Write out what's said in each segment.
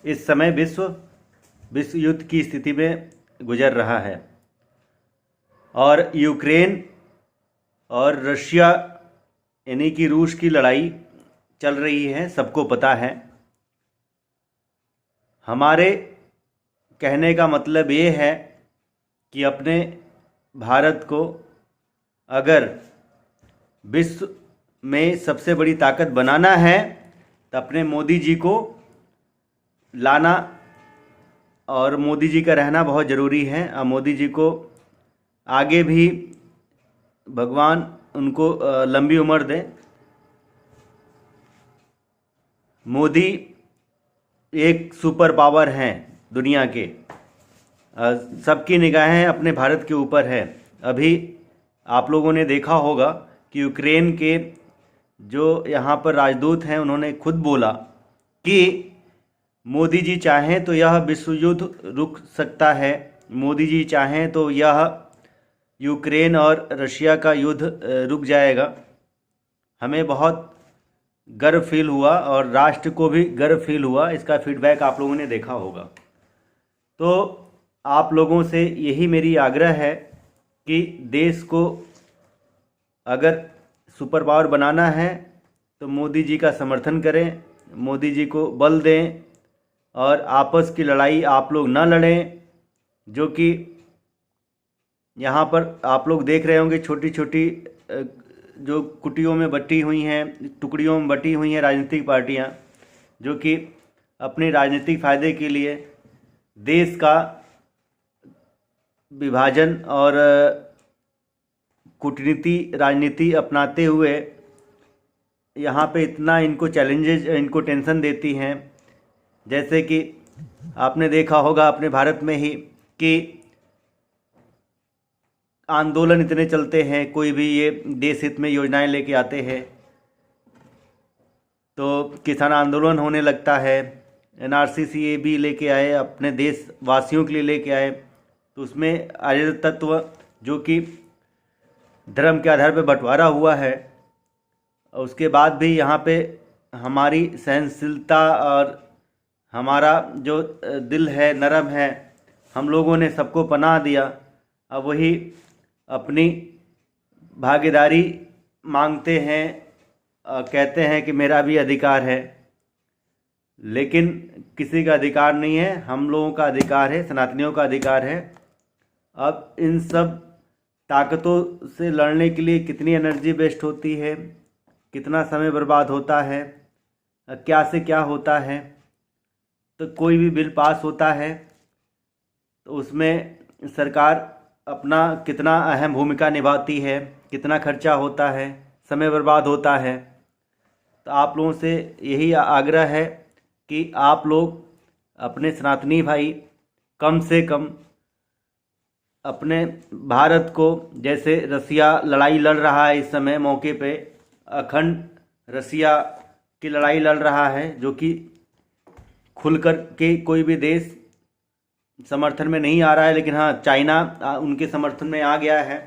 इस समय विश्व युद्ध की स्थिति में गुजर रहा है और यूक्रेन और रशिया यानी कि रूस की लड़ाई चल रही है, सबको पता है। हमारे कहने का मतलब ये है कि अपने भारत को अगर विश्व में सबसे बड़ी ताकत बनाना है तो अपने मोदी जी को लाना और मोदी जी का रहना बहुत ज़रूरी है। और मोदी जी को आगे भी भगवान उनको लंबी उम्र दें। मोदी एक सुपर पावर हैं दुनिया के, सबकी निगाहें अपने भारत के ऊपर है। अभी आप लोगों ने देखा होगा कि यूक्रेन के जो यहाँ पर राजदूत हैं उन्होंने खुद बोला कि मोदी जी चाहें तो यह विश्व युद्ध रुक सकता है, मोदी जी चाहें तो यह यूक्रेन और रशिया का युद्ध रुक जाएगा। हमें बहुत गर्व फील हुआ और राष्ट्र को भी गर्व फील हुआ। इसका फीडबैक आप लोगों ने देखा होगा। तो आप लोगों से यही मेरी आग्रह है कि देश को अगर सुपर पावर बनाना है तो मोदी जी का समर्थन करें, मोदी जी को बल दें और आपस की लड़ाई आप लोग न लड़ें। जो कि यहाँ पर आप लोग देख रहे होंगे छोटी छोटी जो कुटियों में बटी हुई हैं, टुकड़ियों में बटी हुई हैं राजनीतिक पार्टियाँ, जो कि अपने राजनीतिक फ़ायदे के लिए देश का विभाजन और कूटनीति राजनीति अपनाते हुए यहाँ पे इतना इनको चैलेंजेस, इनको टेंशन देती हैं। जैसे कि आपने देखा होगा अपने भारत में ही कि आंदोलन इतने चलते हैं, कोई भी ये देश हित में योजनाएं लेके आते हैं तो किसान आंदोलन होने लगता है। NRC भी लेके आए, अपने देशवासियों के लिए लेके आए, तो उसमें अराजक तत्व जो कि धर्म के आधार पर बंटवारा हुआ है, उसके बाद भी यहाँ पे हमारी सहनशीलता और हमारा जो दिल है नरम है, हम लोगों ने सबको पनाह दिया। अब वही अपनी भागीदारी मांगते हैं, कहते हैं कि मेरा भी अधिकार है, लेकिन किसी का अधिकार नहीं है, हम लोगों का अधिकार है, सनातनियों का अधिकार है। अब इन सब ताकतों से लड़ने के लिए कितनी एनर्जी वेस्ट होती है, कितना समय बर्बाद होता है, क्या से क्या होता है। तो कोई भी बिल पास होता है तो उसमें सरकार अपना कितना अहम भूमिका निभाती है, कितना खर्चा होता है, समय बर्बाद होता है। तो आप लोगों से यही आग्रह है कि आप लोग अपने सनातनी भाई कम से कम अपने भारत को, जैसे रसिया लड़ाई लड़ रहा है इस समय मौके पे, अखंड रसिया की लड़ाई लड़ रहा है, जो कि खुलकर के कोई भी देश समर्थन में नहीं आ रहा है, लेकिन हाँ चाइना उनके समर्थन में आ गया है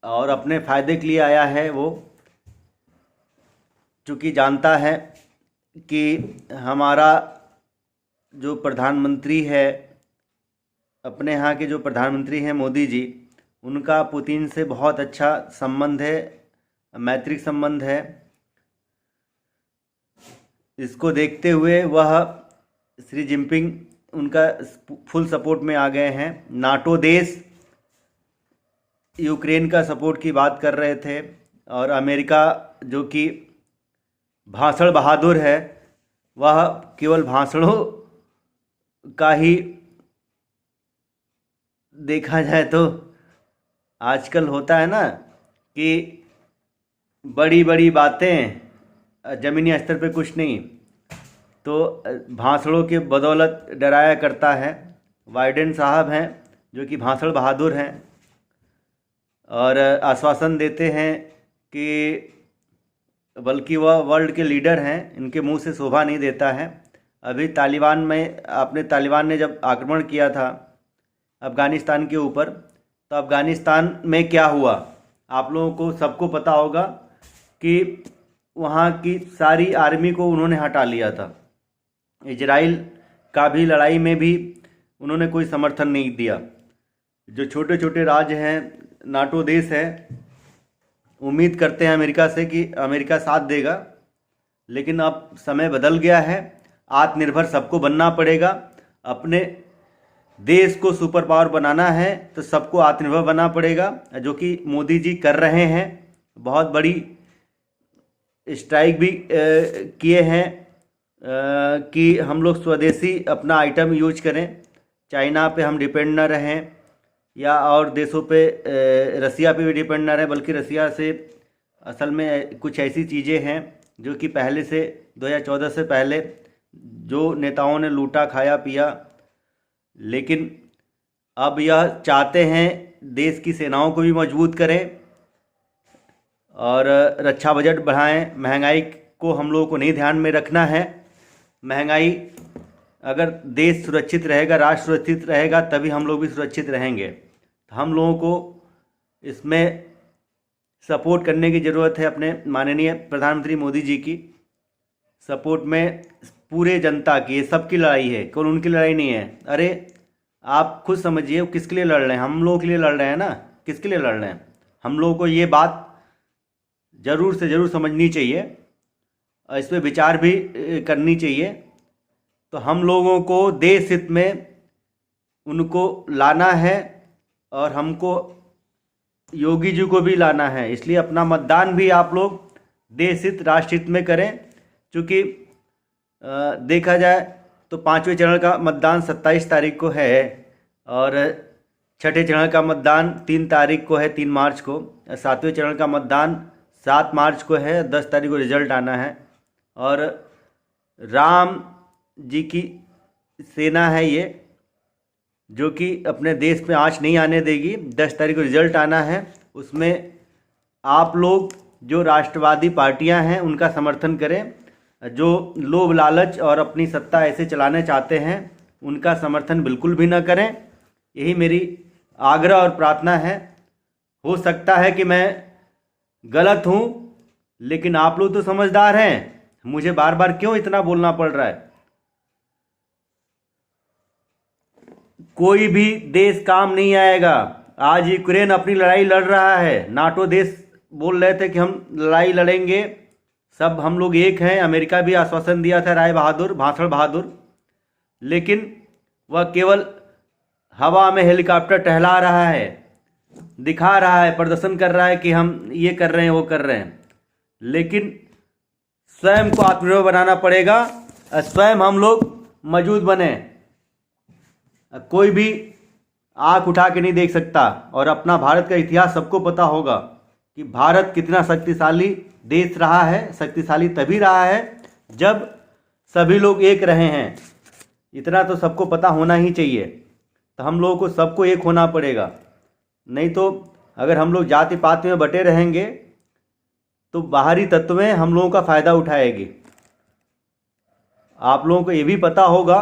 और अपने फ़ायदे के लिए आया है। वो चूँकि जानता है कि हमारा जो प्रधानमंत्री है, अपने यहाँ के जो प्रधानमंत्री हैं मोदी जी, उनका पुतिन से बहुत अच्छा संबंध है, मैत्रिक संबंध है। इसको देखते हुए वह शी जिनपिंग उनका फुल सपोर्ट में आ गए हैं। नाटो देश यूक्रेन का सपोर्ट की बात कर रहे थे और अमेरिका जो कि भाषण बहादुर है, वह केवल भाषणों का ही देखा जाए तो आजकल होता है ना कि बड़ी बड़ी बातें, ज़मीनी स्तर पे कुछ नहीं, तो भाषणों के बदौलत डराया करता है। बाइडेन साहब हैं जो कि भाषण बहादुर हैं और आश्वासन देते हैं कि, बल्कि वह वर्ल्ड के लीडर हैं, इनके मुंह से शोभा नहीं देता है। अभी तालिबान ने जब आक्रमण किया था अफ़गानिस्तान के ऊपर, तो अफ़गानिस्तान में क्या हुआ आप लोगों को सबको पता होगा कि वहाँ की सारी आर्मी को उन्होंने हटा लिया था। इजराइल का भी लड़ाई में भी उन्होंने कोई समर्थन नहीं दिया। जो छोटे छोटे राज्य हैं, नाटो देश है, उम्मीद करते हैं अमेरिका से कि अमेरिका साथ देगा, लेकिन अब समय बदल गया है। आत्मनिर्भर सबको बनना पड़ेगा। अपने देश को सुपर पावर बनाना है तो सबको आत्मनिर्भर बनना पड़ेगा, जो कि मोदी जी कर रहे हैं। बहुत बड़ी स्ट्राइक भी किए हैं कि हम लोग स्वदेशी अपना आइटम यूज करें, चाइना पे हम डिपेंड ना रहें या और देशों पे, रसिया पे भी डिपेंड ना रहें। बल्कि रसिया से असल में कुछ ऐसी चीज़ें हैं जो कि पहले से 2014 से पहले जो नेताओं ने लूटा खाया पिया, लेकिन अब यह चाहते हैं देश की सेनाओं को भी मजबूत करें और रक्षा बजट बढ़ाएं। महंगाई को हम लोगों को नहीं ध्यान में रखना है। महंगाई, अगर देश सुरक्षित रहेगा, राष्ट्र सुरक्षित रहेगा, तभी हम लोग भी सुरक्षित रहेंगे। तो हम लोगों को इसमें सपोर्ट करने की ज़रूरत है। अपने माननीय प्रधानमंत्री मोदी जी की सपोर्ट में पूरे जनता की, ये सबकी लड़ाई है, केवल उनकी लड़ाई नहीं है। अरे आप खुद समझिए वो किसके लिए लड़ रहे हैं? हम लोगों के लिए लड़ रहे हैं ना। किसके लिए लड़ रहे हैं? हम लोगों को ये बात ज़रूर से ज़रूर समझनी चाहिए और इस पर विचार भी करनी चाहिए। तो हम लोगों को देश हित में उनको लाना है और हमको योगी जी को भी लाना है। इसलिए अपना मतदान भी आप लोग देश हित राष्ट्र हित में करें। क्योंकि देखा जाए तो 5वें चरण का मतदान 27 तारीख को है और 6ठे चरण का मतदान 3 तारीख को है, 3 मार्च को। 7वें चरण का मतदान 7 मार्च को है, 10 तारीख को रिजल्ट आना है। और राम जी की सेना है ये, जो कि अपने देश पे आँच नहीं आने देगी। 10 तारीख को रिजल्ट आना है। उसमें आप लोग जो राष्ट्रवादी पार्टियां हैं उनका समर्थन करें। जो लोभ लालच और अपनी सत्ता ऐसे चलाने चाहते हैं उनका समर्थन बिल्कुल भी न करें। यही मेरी आग्रह और प्रार्थना है। हो सकता है कि मैं गलत हूँ, लेकिन आप लोग तो समझदार हैं। मुझे बार बार क्यों इतना बोलना पड़ रहा है? कोई भी देश काम नहीं आएगा। आज यूक्रेन अपनी लड़ाई लड़ रहा है, नाटो देश बोल रहे थे कि हम लड़ाई लड़ेंगे, सब हम लोग एक हैं। अमेरिका भी आश्वासन दिया था, राय बहादुर, भाषण बहादुर, लेकिन वह केवल हवा में हेलीकॉप्टर टहला रहा है, दिखा रहा है, प्रदर्शन कर रहा है कि हम ये कर रहे हैं, वो कर रहे हैं। लेकिन स्वयं को आत्मनिर्भर बनाना पड़ेगा, स्वयं हम लोग मौजूद बने। कोई भी आँख उठा के नहीं देख सकता। और अपना भारत का इतिहास सबको पता होगा कि भारत कितना शक्तिशाली देश रहा है। शक्तिशाली तभी रहा है जब सभी लोग एक रहे हैं। इतना तो सबको पता होना ही चाहिए। तो हम लोगों को सबको एक होना पड़ेगा। नहीं तो अगर हम लोग जाति पाति में बटे रहेंगे तो बाहरी तत्वें हम लोगों का फ़ायदा उठाएगी। आप लोगों को ये भी पता होगा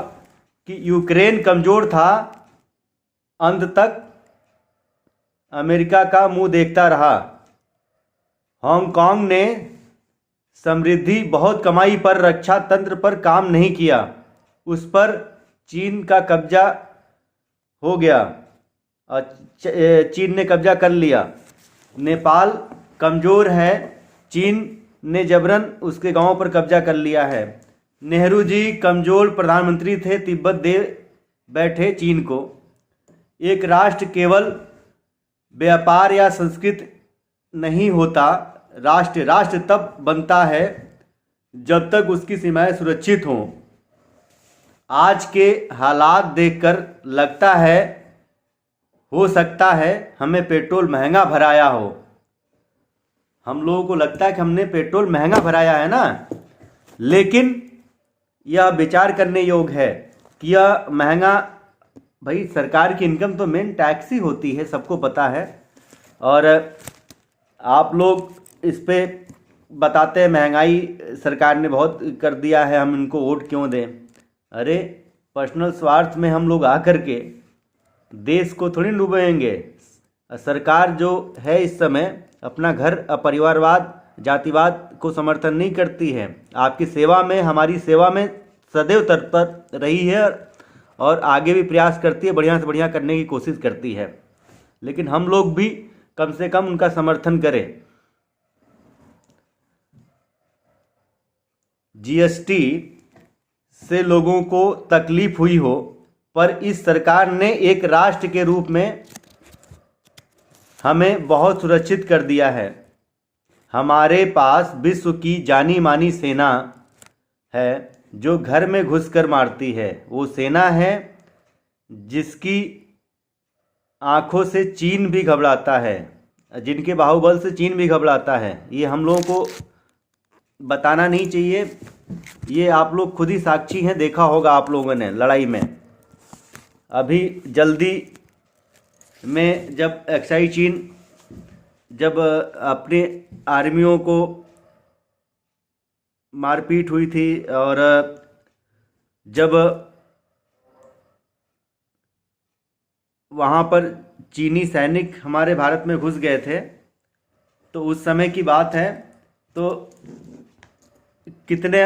कि यूक्रेन कमज़ोर था, अंत तक अमेरिका का मुंह देखता रहा। हांगकांग ने समृद्धि बहुत कमाई पर रक्षा तंत्र पर काम नहीं किया, उस पर चीन का कब्जा हो गया और चीन ने कब्जा कर लिया। नेपाल कमज़ोर है, चीन ने जबरन उसके गांवों पर कब्जा कर लिया है। नेहरू जी कमज़ोर प्रधानमंत्री थे, तिब्बत दे बैठे चीन को। एक राष्ट्र केवल व्यापार या संस्कृत नहीं होता, राष्ट्र तब बनता है जब तक उसकी सीमाएं सुरक्षित हों। आज के हालात देखकर लगता है, हो सकता है हमें पेट्रोल महंगा भराया हो। हम लोगों को लगता है कि हमने पेट्रोल महंगा भराया है ना, लेकिन यह विचार करने योग्य है कि यह महंगा, भाई सरकार की इनकम तो मेन टैक्स ही होती है, सबको पता है। और आप लोग इस पे बताते हैं महंगाई सरकार ने बहुत कर दिया है, हम इनको वोट क्यों दें। अरे पर्सनल स्वार्थ में हम लोग आकर के देश को थोड़ी डूबेंगे। सरकार जो है इस समय अपना घर परिवारवाद जातिवाद को समर्थन नहीं करती है। आपकी सेवा में, हमारी सेवा में सदैव तत्पर रही है और आगे भी प्रयास करती है, बढ़िया से बढ़िया करने की कोशिश करती है। लेकिन हम लोग भी कम से कम उनका समर्थन करें। जीएसटी से लोगों को तकलीफ हुई हो, पर इस सरकार ने एक राष्ट्र के रूप में हमें बहुत सुरक्षित कर दिया है। हमारे पास विश्व की जानी मानी सेना है जो घर में घुसकर मारती है। वो सेना है जिसकी आंखों से चीन भी घबराता है, जिनके बाहुबल से चीन भी घबराता है। ये हम लोगों को बताना नहीं चाहिए, ये आप लोग खुद ही साक्षी हैं, देखा होगा आप लोगों ने लड़ाई में। अभी जल्दी में जब एक्साई चीन जब अपने आर्मियों को मारपीट हुई थी और जब वहाँ पर चीनी सैनिक हमारे भारत में घुस गए थे, तो उस समय की बात है। तो कितने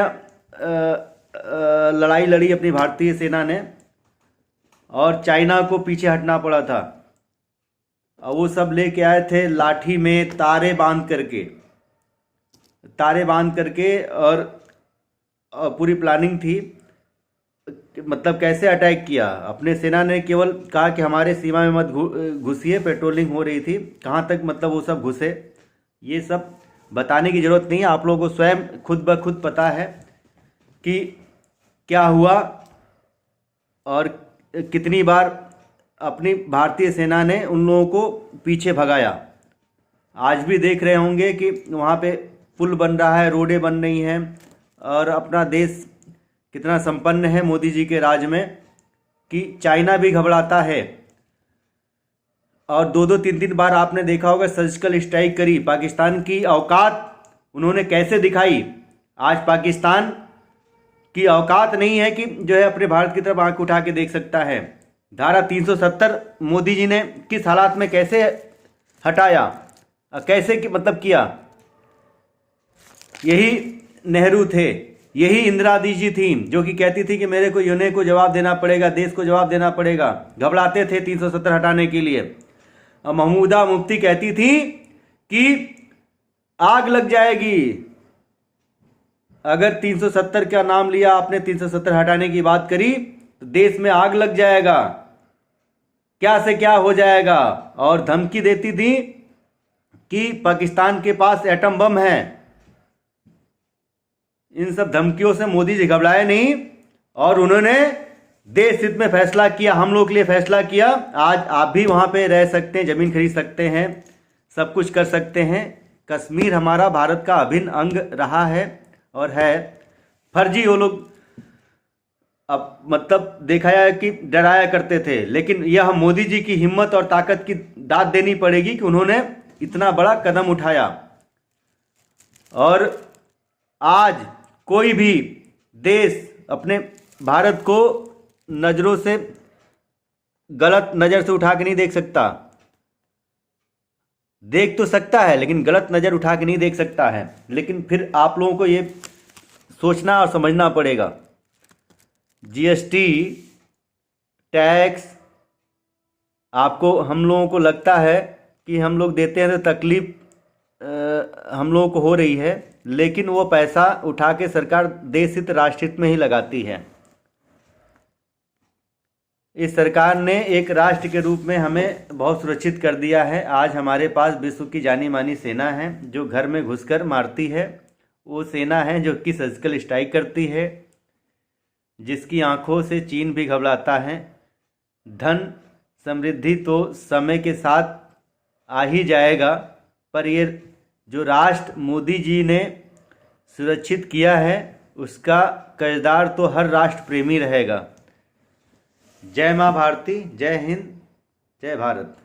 लड़ाई लड़ी अपनी भारतीय सेना ने और चाइना को पीछे हटना पड़ा था। और वो सब लेके आए थे लाठी में तारे बांध करके और पूरी प्लानिंग थी, मतलब कैसे अटैक किया। अपने सेना ने केवल कहा कि हमारे सीमा में मत घुसिए, पेट्रोलिंग हो रही थी, कहाँ तक मतलब वो सब घुसे, ये सब बताने की ज़रूरत नहीं है। आप लोगों को स्वयं खुद ब खुद पता है कि क्या हुआ और कितनी बार अपनी भारतीय सेना ने उन लोगों को पीछे भगाया। आज भी देख रहे होंगे कि वहाँ पे पुल बन रहा है, रोडें बन रही हैं और अपना देश कितना संपन्न है मोदी जी के राज में कि चाइना भी घबराता है। और 2-3 बार आपने देखा होगा सर्जिकल स्ट्राइक करी। पाकिस्तान की औकात उन्होंने कैसे दिखाई। आज पाकिस्तान की औकात नहीं है कि जो है अपने भारत की तरफ आंख उठा के देख सकता है। धारा 370 मोदी जी ने किस हालात में कैसे हटाया, कैसे कि मतलब किया। यही नेहरू थे, यही इंदिरा जी थी जो कि कहती थी कि मेरे को यूएन को जवाब देना पड़ेगा, देश को जवाब देना पड़ेगा। घबराते थे 370 हटाने के लिए। और महमूदा मुफ्ती कहती थी कि आग लग जाएगी अगर 370 का नाम लिया आपने, 370 हटाने की बात करी तो देश में आग लग जाएगा, क्या से क्या हो जाएगा। और धमकी देती थी कि पाकिस्तान के पास एटम बम है। इन सब धमकियों से मोदी जी घबराए नहीं और उन्होंने देश हित में फैसला किया, हम लोग के लिए फैसला किया। आज आप भी वहाँ पे रह सकते हैं, ज़मीन खरीद सकते हैं, सब कुछ कर सकते हैं। कश्मीर हमारा भारत का अभिन्न अंग रहा है और है। फर्जी वो लोग अब मतलब देखा है कि डराया करते थे, लेकिन यह मोदी जी की हिम्मत और ताकत की दाद देनी पड़ेगी कि उन्होंने इतना बड़ा कदम उठाया। और आज कोई भी देश अपने भारत को नज़रों से गलत नज़र से उठा के नहीं देख सकता। देख तो सकता है लेकिन गलत नज़र उठा के नहीं देख सकता है। लेकिन फिर आप लोगों को ये सोचना और समझना पड़ेगा। जीएसटी टैक्स आपको हम लोगों को लगता है कि हम लोग देते हैं तो तकलीफ हम लोगों को हो रही है, लेकिन वो पैसा उठा के सरकार देश हित राष्ट्र हित में ही लगाती है। इस सरकार ने एक राष्ट्र के रूप में हमें बहुत सुरक्षित कर दिया है। आज हमारे पास विश्व की जानी मानी सेना है जो घर में घुसकर मारती है। वो सेना है जो कि सर्जिकल स्ट्राइक करती है, जिसकी आंखों से चीन भी घबराता है। धन समृद्धि तो समय के साथ आ ही जाएगा, पर ये जो राष्ट्र मोदी जी ने सुरक्षित किया है उसका कर्जदार तो हर राष्ट्र प्रेमी रहेगा। जय माँ भारती, जय हिंद, जय भारत।